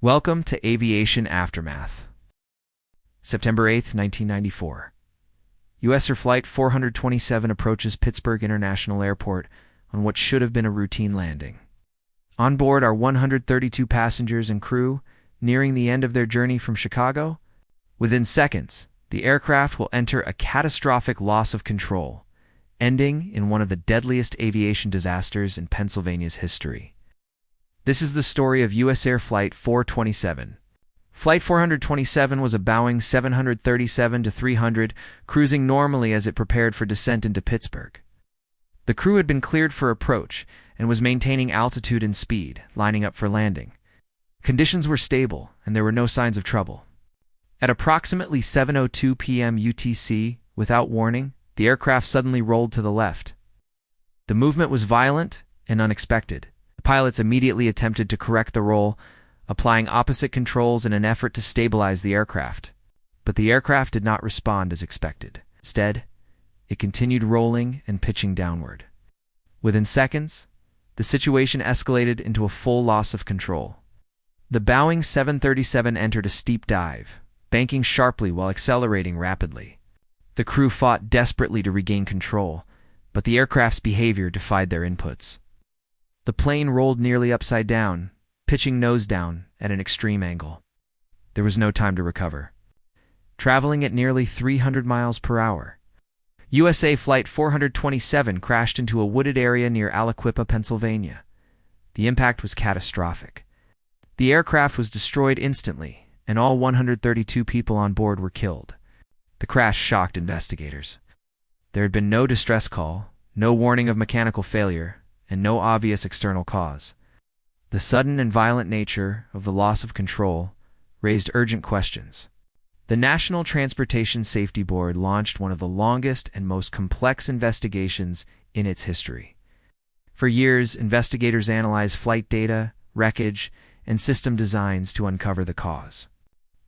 Welcome to Aviation Aftermath. September 8, 1994. USAir Flight 427 approaches Pittsburgh International Airport on what should have been a routine landing. On board are 132 passengers and crew, nearing the end of their journey from Chicago. Within seconds, the aircraft will enter a catastrophic loss of control, ending in one of the deadliest aviation disasters in Pennsylvania's history. This is the story of USAir Flight 427. Flight 427 was a Boeing 737-300 cruising normally as it prepared for descent into Pittsburgh. The crew had been cleared for approach and was maintaining altitude and speed, lining up for landing. Conditions were stable, and there were no signs of trouble. At approximately 7:02 p.m. UTC, without warning, the aircraft suddenly rolled to the left. The movement was violent and unexpected. Pilots immediately attempted to correct the roll, applying opposite controls in an effort to stabilize the aircraft. But the aircraft did not respond as expected. Instead, it continued rolling and pitching downward. Within seconds, the situation escalated into a full loss of control. The Boeing 737 entered a steep dive, banking sharply while accelerating rapidly. The crew fought desperately to regain control, but the aircraft's behavior defied their inputs. The plane rolled nearly upside down, pitching nose down at an extreme angle. There was no time to recover. Traveling at nearly 300 miles per hour, USAir Flight 427 crashed into a wooded area near Aliquippa, Pennsylvania. The impact was catastrophic. The aircraft was destroyed instantly, and all 132 people on board were killed. The crash shocked investigators. There had been no distress call, no warning of mechanical failure, and no obvious external cause. The sudden and violent nature of the loss of control raised urgent questions. The National Transportation Safety Board launched one of the longest and most complex investigations in its history. For years, investigators analyzed flight data, wreckage, and system designs to uncover the cause.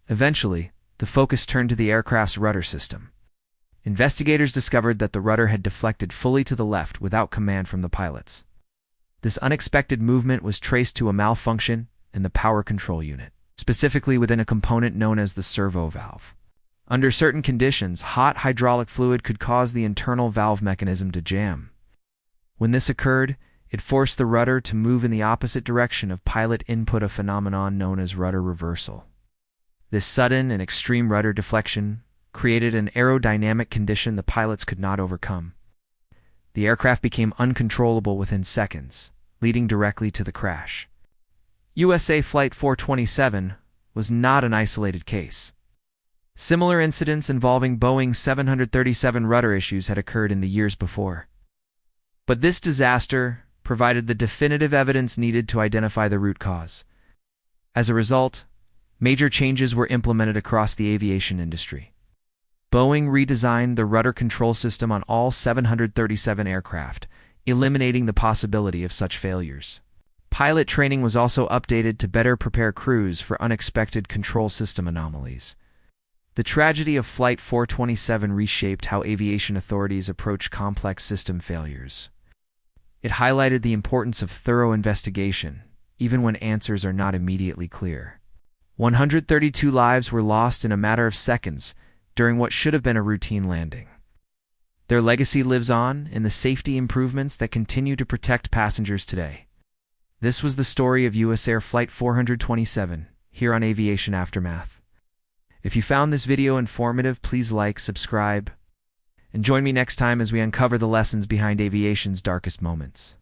Eventually, the focus turned to the aircraft's rudder system. Investigators discovered that the rudder had deflected fully to the left without command from the pilots. This unexpected movement was traced to a malfunction in the power control unit, specifically within a component known as the servo valve. Under certain conditions, hot hydraulic fluid could cause the internal valve mechanism to jam. When this occurred, it forced the rudder to move in the opposite direction of pilot input, a phenomenon known as rudder reversal. This sudden and extreme rudder deflection created an aerodynamic condition the pilots could not overcome. The aircraft became uncontrollable within seconds, leading directly to the crash. USAir Flight 427 was not an isolated case. Similar incidents involving Boeing 737 rudder issues had occurred in the years before. But this disaster provided the definitive evidence needed to identify the root cause. As a result, major changes were implemented across the aviation industry. Boeing redesigned the rudder control system on all 737 aircraft, eliminating the possibility of such failures. Pilot training was also updated to better prepare crews for unexpected control system anomalies. The tragedy of Flight 427 reshaped how aviation authorities approach complex system failures. It highlighted the importance of thorough investigation, even when answers are not immediately clear. 132 lives were lost in a matter of seconds during what should have been a routine landing. Their legacy lives on in the safety improvements that continue to protect passengers today. This was the story of USAir Flight 427, here on Aviation Aftermath. If you found this video informative, please like, subscribe, and join me next time as we uncover the lessons behind aviation's darkest moments.